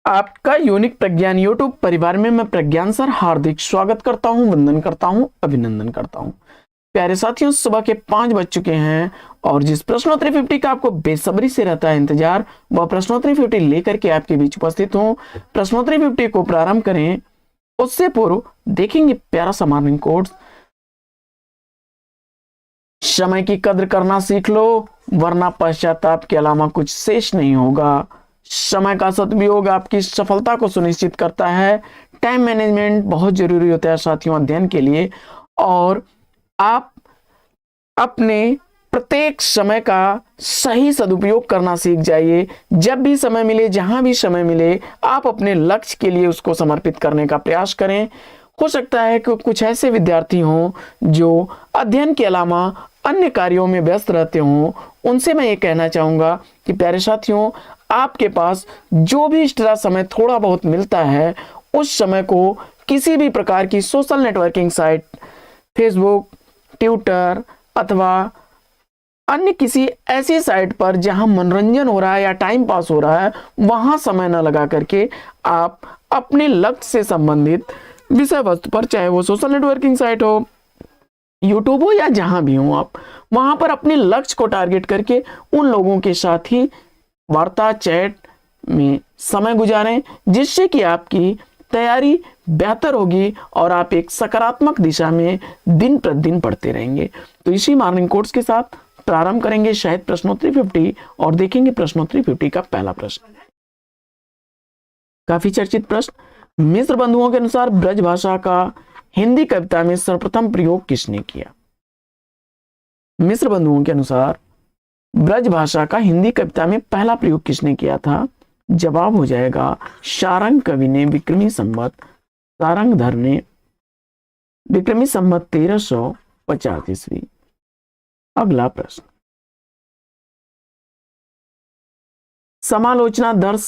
आपका यूनिक प्रज्ञान यूट्यूब परिवार में मैं प्रज्ञान सर हार्दिक स्वागत करता हूं, वंदन करता हूं, अभिनंदन करता हूं। प्यारे साथियों, सुबह के 5 बज चुके हैं और जिस प्रश्नोत्तरी 50 का आपको बेसब्री से रहता है इंतजार, वह प्रश्नोत्तरी 50 लेकर के आपके बीच उपस्थित हूं। प्रश्नोत्तरी 50 को प्रारंभ करें उससे पूर्व देखेंगे प्यारा सा मॉर्निंग कोट्स। समय की कद्र करना सीख लो, वरना पश्चाताप के अलावा कुछ शेष नहीं होगा। समय का सदुपयोग आपकी सफलता को सुनिश्चित करता है। टाइम मैनेजमेंट बहुत जरूरी होता है साथियों अध्ययन के लिए, और आप अपने प्रत्येक समय का सही सदुपयोग करना सीख जाइए। जब भी समय मिले, जहां भी समय मिले, आप अपने लक्ष्य के लिए उसको समर्पित करने का प्रयास करें। हो सकता है कि कुछ ऐसे विद्यार्थी हों जो अध्ययन के अलावा अन्य कार्यों में व्यस्त रहते हों। उनसे मैं ये कहना चाहूँगा कि प्यारे साथियों, आपके पास जो भी एक्स्ट्रा समय थोड़ा बहुत मिलता है, उस समय को किसी भी प्रकार की social networking site, Facebook, Twitter अथवा अन्य किसी ऐसी साइट पर जहां मनोरंजन हो रहा है या टाइम पास हो रहा है, वहां समय न लगा करके आप अपने लक्ष्य से संबंधित विषय वस्तु पर, चाहे वो सोशल नेटवर्किंग साइट हो, यूट्यूब हो या जहां भी हो, आप वहां पर अपने लक्ष्य को टारगेट करके उन लोगों के साथ ही वार्ता, चैट में समय गुजारें, जिससे कि आपकी तैयारी बेहतर होगी और आप एक सकारात्मक दिशा में दिन प्रतिदिन बढ़ते रहेंगे। तो इसी मॉर्निंग कोट्स के साथ प्रारंभ करेंगे शायद प्रश्नोत्तरी 50 और देखेंगे प्रश्नोत्तरी 50 का पहला प्रश्न। काफी चर्चित प्रश्न। मिस्र बंधुओं के अनुसार ब्रज भाषा का हिंदी कविता में सर्वप्रथम प्रयोग किसने किया? मिस्र बंधुओं के अनुसार ब्रज भाषा का हिंदी कविता में पहला प्रयोग किसने किया था? जवाब हो जाएगा शारंग कवि ने, विक्रमी संवत सारंगधर ने, विक्रमी संवत 1350 ईस्वी। अगला प्रश्न। समालोचना दर्श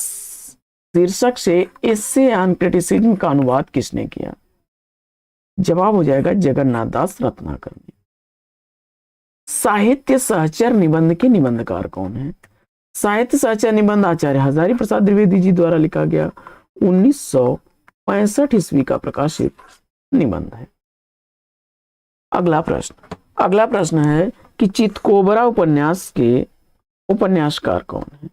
शीर्षक से एसे ऑन क्रिटिसिज्म का अनुवाद किसने किया? जवाब हो जाएगा जगन्नाथ दास रत्नाकर ने। साहित्य सहचर निबंध के निबंधकार कौन है? साहित्य सहचर निबंध आचार्य हजारी प्रसाद द्विवेदी जी द्वारा लिखा गया 1965 ईस्वी का प्रकाशित निबंध है। अगला प्रश्न है कि चितकोबरा उपन्यास के उपन्यासकार कौन है?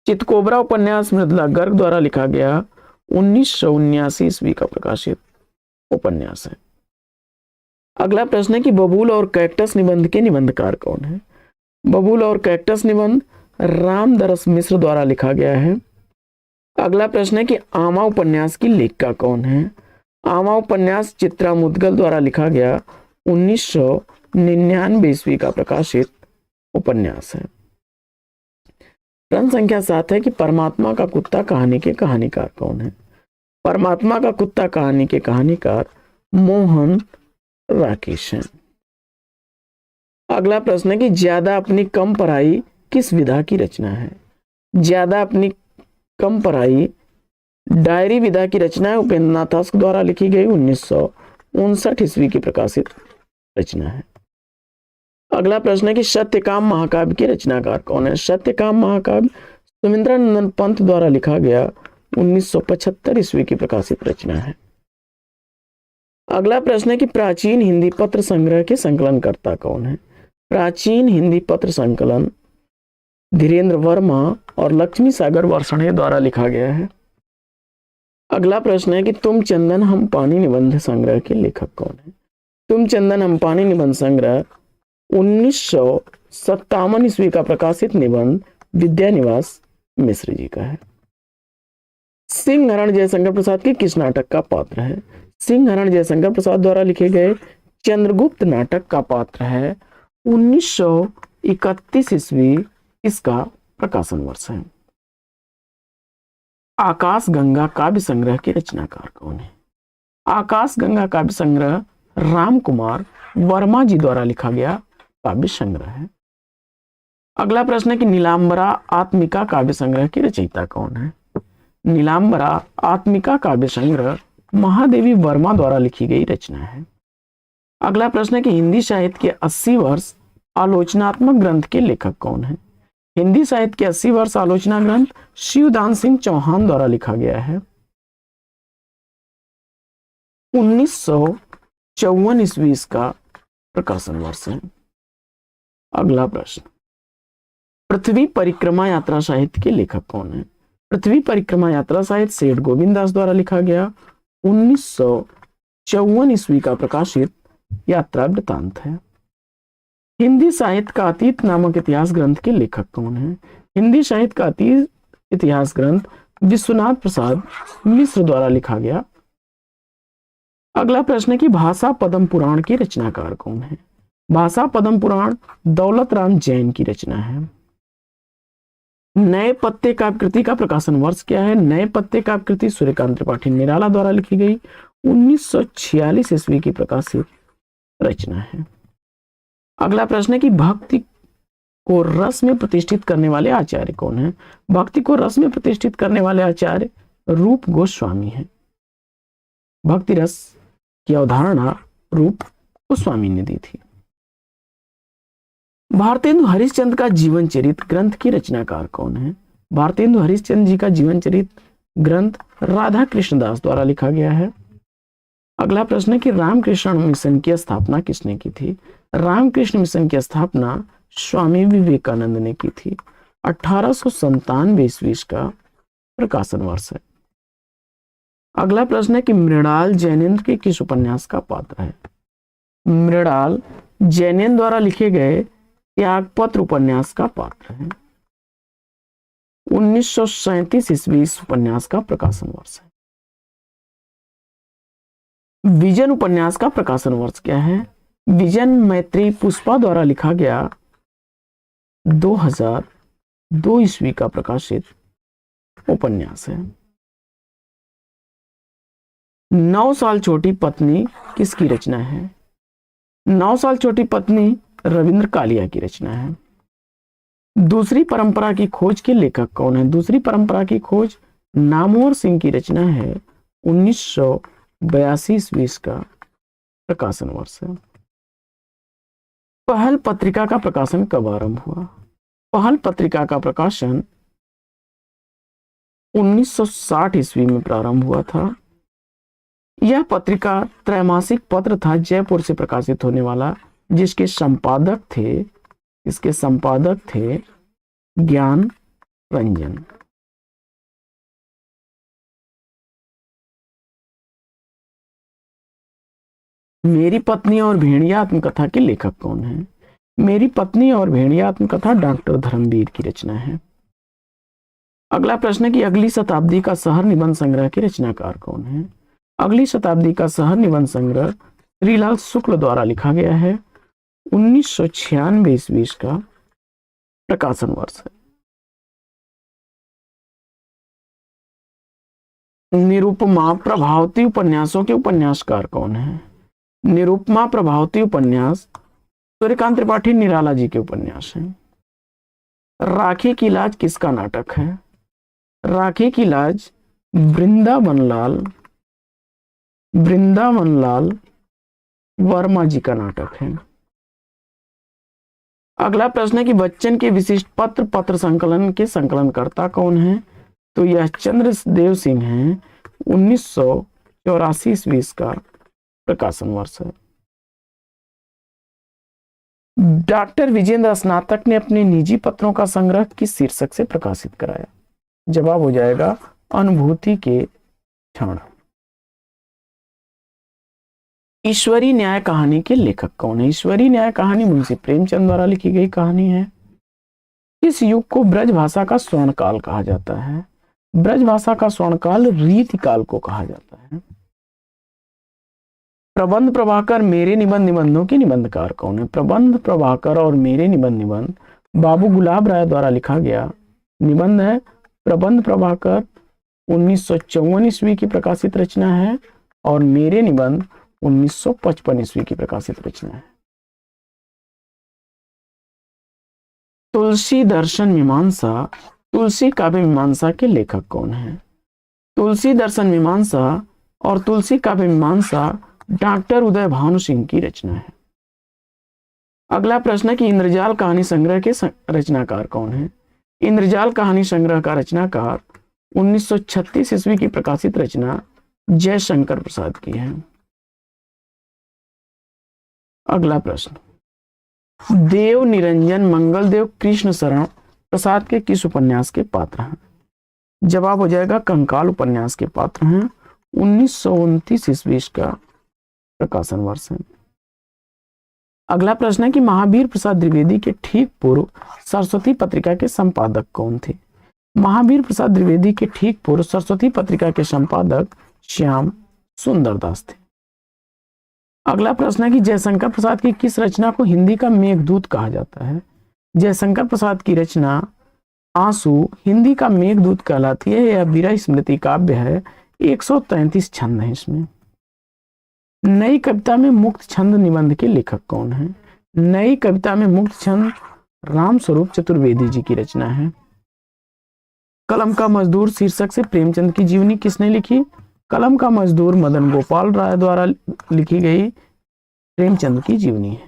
चितकोबरा उपन्यास मृदुला गर्ग द्वारा लिखा गया 1979 ईस्वी का प्रकाशित उपन्यास है। अगला प्रश्न है कि बबूल और कैक्टस निबंध के निबंधकार कौन है? बबूल और कैक्टस निबंध रामदरस मिश्र द्वारा लिखा गया है। अगला प्रश्न है कि आमा उपन्यास की लेखिका कौन है? आमा उपन्यास चित्रा मुदगल द्वारा लिखा गया 1999 ईस्वी का प्रकाशित उपन्यास है। प्रश्न संख्या 7 है कि परमात्मा का कुत्ता कहानी के कहानीकार कौन है? परमात्मा का कुत्ता कहानी के कहानीकार मोहन राकेश हैं। अगला प्रश्न है कि ज्यादा अपनी कम पढ़ाई किस विधा की रचना है? ज्यादा अपनी कम पढ़ाई डायरी विधा की रचना है। उपेंद्रनाथ हस्क द्वारा लिखी गई 1959 ईस्वी की प्रकाशित रचना है। अगला प्रश्न है कि सत्यकाम महाकाव्य के रचनाकार कौन है? सत्यकाम महाकाव्य सुमिंद्रानंदन पंत द्वारा लिखा गया 1975 ईस्वी की प्रकाशित रचना है। अगला प्रश्न है कि प्राचीन हिंदी पत्र संग्रह के संकलनकर्ता कौन है? प्राचीन हिंदी पत्र संकलन धीरेन्द्र वर्मा और लक्ष्मी सागर वर्षणे द्वारा लिखा गया है। अगला प्रश्न है कि तुम चंदन हम पानी निबंध संग्रह के लेखक कौन है? तुम चंदन हम पानी निबंध संग्रह 1957 ईस्वी का प्रकाशित निबंध विद्यानिवास मिश्र जी का है। सिंहरण जयशंकर प्रसाद के किस नाटक का पात्र है? सिंहरण जयशंकर प्रसाद द्वारा लिखे गए चंद्रगुप्त नाटक का पात्र है। 1931 ईस्वी इसका प्रकाशन वर्ष है। आकाश गंगा काव्य संग्रह के रचनाकार कौन है? आकाश गंगा काव्य संग्रह राम कुमार वर्मा जी द्वारा लिखा गया काव्य संग्रह है। अगला प्रश्न है कि नीलांबरा आत्मिका काव्य संग्रह की रचयिता कौन है? नीलांबरा आत्मिका काव्य संग्रह महादेवी वर्मा द्वारा लिखी गई रचना है। अगला प्रश्न है कि हिंदी साहित्य के 80 वर्ष आलोचनात्मक ग्रंथ के लेखक कौन है? हिंदी साहित्य के 80 वर्ष आलोचना ग्रंथ शिवदान सिंह चौहान द्वारा लिखा गया है। 1954 ईस्वी इसका प्रकाशन वर्ष है। अगला प्रश्न, पृथ्वी परिक्रमा यात्रा साहित्य के लेखक कौन है? पृथ्वी परिक्रमा यात्रा साहित्य सेठ गोविंद दास द्वारा लिखा गया 1954 ईस्वी का प्रकाशित यात्रा वृतांत है। हिंदी साहित्य का अतीत नामक इतिहास ग्रंथ के लेखक कौन है? हिंदी साहित्य का अतीत इतिहास ग्रंथ विश्वनाथ प्रसाद मिश्र द्वारा लिखा गया। अगला प्रश्न है कि भाषा पद्म पुराण की रचनाकार कौन है? भाषा पद्म पुराण दौलत राम जैन की रचना है। नए पत्ते काव्यकृति का प्रकाशन वर्ष क्या है? नए पत्ते काव्यकृति सूर्यकांत त्रिपाठी निराला द्वारा लिखी गई 1946 ईस्वी की प्रकाशित रचना है। अगला प्रश्न है कि भक्ति को रस में प्रतिष्ठित करने वाले आचार्य कौन है? भक्ति को रस में प्रतिष्ठित करने वाले आचार्य रूप गोस्वामी हैं। भक्ति रस की अवधारणा रूप गोस्वामी ने दी थी। भारतेंदु हरिश्चंद्र का जीवन चरित्र ग्रंथ की रचनाकार कौन है? भारतेंदु हरिश्चंद्र जी का जीवन चरित्र ग्रंथ राधा कृष्णदास द्वारा लिखा गया है। अगला प्रश्न है कि रामकृष्ण मिशन की स्थापना किसने की थी? रामकृष्ण मिशन की स्थापना स्वामी विवेकानंद ने की थी। 1897 ईस्वी का प्रकाशन वर्ष है। अगला प्रश्न है कि मृणाल जैनेन्द्र के किस उपन्यास का पात्र है? मृणाल जैनेन्द्र द्वारा लिखे गए त्यागपत्र उपन्यास का पात्र है। 1937 ईस्वी इस उपन्यास का प्रकाशन वर्ष है। विजन उपन्यास का प्रकाशन वर्ष क्या है? विजन मैत्री पुष्पा द्वारा लिखा गया 2002 ईस्वी का प्रकाशित उपन्यास है। 9 साल छोटी पत्नी किसकी रचना है? 9 साल छोटी पत्नी रविंद्र कालिया की रचना है। दूसरी परंपरा की खोज के लेखक कौन है? दूसरी परंपरा की खोज नामवर सिंह की रचना है। 1982 ईस्वी का प्रकाशन वर्ष है। पहल पत्रिका का प्रकाशन कब आरंभ हुआ? पहल पत्रिका का प्रकाशन 1960 ईस्वी में प्रारंभ हुआ था। यह पत्रिका त्रैमासिक पत्र था, जयपुर से प्रकाशित होने वाला, जिसके संपादक थे ज्ञान रंजन। मेरी पत्नी और भेड़िया आत्मकथा के लेखक कौन है? मेरी पत्नी और भेड़िया आत्मकथा डॉक्टर धर्मवीर की रचना है। अगला प्रश्न है कि अगली शताब्दी का शहर निबंध संग्रह के रचनाकार कौन है? अगली शताब्दी का शहर निबंध संग्रह श्रीलाल शुक्ल द्वारा लिखा गया है। 1996 ईस्वी का प्रकाशन वर्ष है। निरुपमा प्रभावती उपन्यासों के उपन्यासकार कौन है? निरुपमा प्रभावती उपन्यास सूर्यकांत त्रिपाठी निराला जी के उपन्यास हैं। राखी की लाज किसका नाटक है? राखी की लाज वृंदावन लाल वर्मा जी का नाटक है। अगला प्रश्न है कि बच्चन के विशिष्ट पत्र संकलन के संकलनकर्ता कौन है? तो यह चंद्रदेव सिंह हैं। 1984 ईस्वी का प्रकाशन वर्ष है। डॉक्टर विजेंद्र स्नातक ने अपने निजी पत्रों का संग्रह किस शीर्षक से प्रकाशित कराया? जवाब हो जाएगा अनुभूति के क्षण। ईश्वरी न्याय कहानी के लेखक कौन है? ईश्वरी न्याय कहानी मुंशी प्रेमचंद द्वारा लिखी गई कहानी है। इस युग को ब्रज भाषा का स्वर्णकाल कहा जाता है। ब्रज भाषा का स्वर्णकाल रीतिकाल को कहा जाता है। प्रबंध प्रभाकर मेरे निबंधों के निबंधकार कौन है? प्रबंध प्रभाकर और मेरे निबंध बाबू गुलाब राय द्वारा लिखा गया निबंध है। प्रबंध प्रभाकर 1954 ईस्वी की प्रकाशित रचना है और मेरे निबंध 1955 ईस्वी की प्रकाशित रचना है। तुलसी दर्शन मीमांसा तुलसी काव्य मीमांसा के लेखक कौन है? तुलसी दर्शन मीमांसा और तुलसी काव्य मीमांसा डॉक्टर उदय भानु सिंह की रचना है। अगला प्रश्न है कि इंद्रजाल कहानी संग्रह के रचनाकार कौन है? इंद्रजाल कहानी संग्रह का रचनाकार 1936 ईस्वी की प्रकाशित रचना जयशंकर प्रसाद की है। अगला प्रश्न, देव निरंजन मंगलदेव कृष्ण शरण प्रसाद के किस उपन्यास के पात्र हैं? जवाब हो जाएगा कंकाल उपन्यास के पात्र हैं। 1929 ईस्वी का प्रकाशन वर्ष है। अगला प्रश्न है कि महावीर प्रसाद द्विवेदी के ठीक पूर्व सरस्वती पत्रिका के संपादक कौन थे? महावीर प्रसाद द्विवेदी के ठीक पूर्व सरस्वती पत्रिका के संपादक श्याम सुंदर दास थे। अगला प्रश्न है कि जयशंकर प्रसाद की किस रचना को हिंदी का मेघदूत कहा जाता है? जयशंकर प्रसाद की रचना आंसू हिंदी का मेघदूत कहलाती है। यह विरह स्मृति काव्य है। 133 छंद है इसमें। नई कविता में मुक्त छंद निबंध के लेखक कौन है? नई कविता में मुक्त छंद रामस्वरूप चतुर्वेदी जी की रचना है। कलम का मजदूर शीर्षक से प्रेमचंद की जीवनी किसने लिखी? कलम का मजदूर मदन गोपाल राय द्वारा लिखी गई प्रेमचंद की जीवनी है।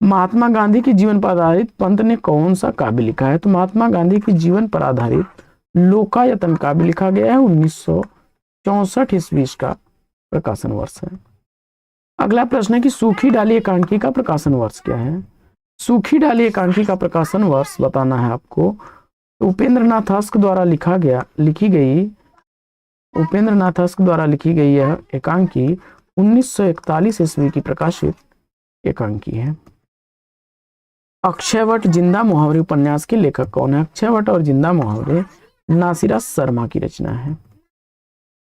महात्मा गांधी के जीवन पर आधारित पंत ने कौन सा काव्य लिखा है? तो महात्मा गांधी के जीवन पर आधारित लोकायतन काव्य लिखा गया है। 1964 ईस्वी का प्रकाशन वर्ष है। अगला प्रश्न है कि सूखी डाली एकांकी का प्रकाशन वर्ष क्या है? सूखी डाली एकांकी का प्रकाशन वर्ष बताना है आपको। उपेंद्र नाथ हस्क द्वारा लिखी गई यह एकांकी 1941 ईस्वी की प्रकाशित एकांकी है। अक्षयवट जिंदा मुहावरे उपन्यास के लेखक कौन है? अक्षयवट और जिंदा मुहावरे नासिरा शर्मा की रचना है।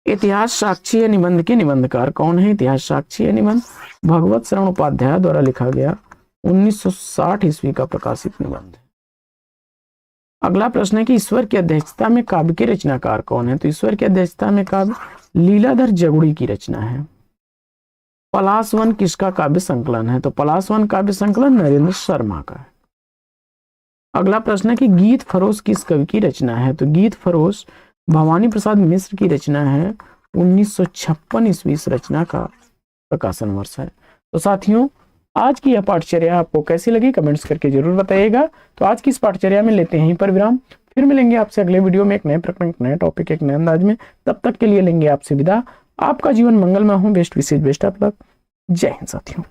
इतिहास साक्षी निबंध के निबंधकार कौन है? इतिहास साक्षी निबंध भगवत शरण उपाध्याय द्वारा लिखा गया 1960 ईस्वी का प्रकाशित निबंध है। अगला प्रश्न है कि ईश्वर की अध्यक्षता में काव्य के रचनाकार कौन है? तो ईश्वर की अध्यक्षता में काव्य लीलाधर जगुड़ी की रचना है। पलाशवन किसका काव्य संकलन है? तो पलाशवन काव्य संकलन नरेंद्र शर्मा का है। अगला प्रश्न है कि गीत फरोश किस कवि की रचना है? तो गीत फरोश भवानी प्रसाद मिश्र की रचना है। 1956 ईस्वी इस रचना का प्रकाशन वर्ष है। तो साथियों, आज की यह पाठचर्या आपको कैसी लगी कमेंट्स करके जरूर बताइएगा। तो आज की इस पाठचर्या में लेते हैं यहीं पर विराम। फिर मिलेंगे आपसे अगले वीडियो में एक नए प्रकरण, एक नए टॉपिक, एक नए अंदाज में। तब तक के लिए लेंगे आपसे विदा। आपका जीवन मंगलमय हो। बेस्ट विशेष बेस्ट ऑफ लक। जय हिंद साथियों।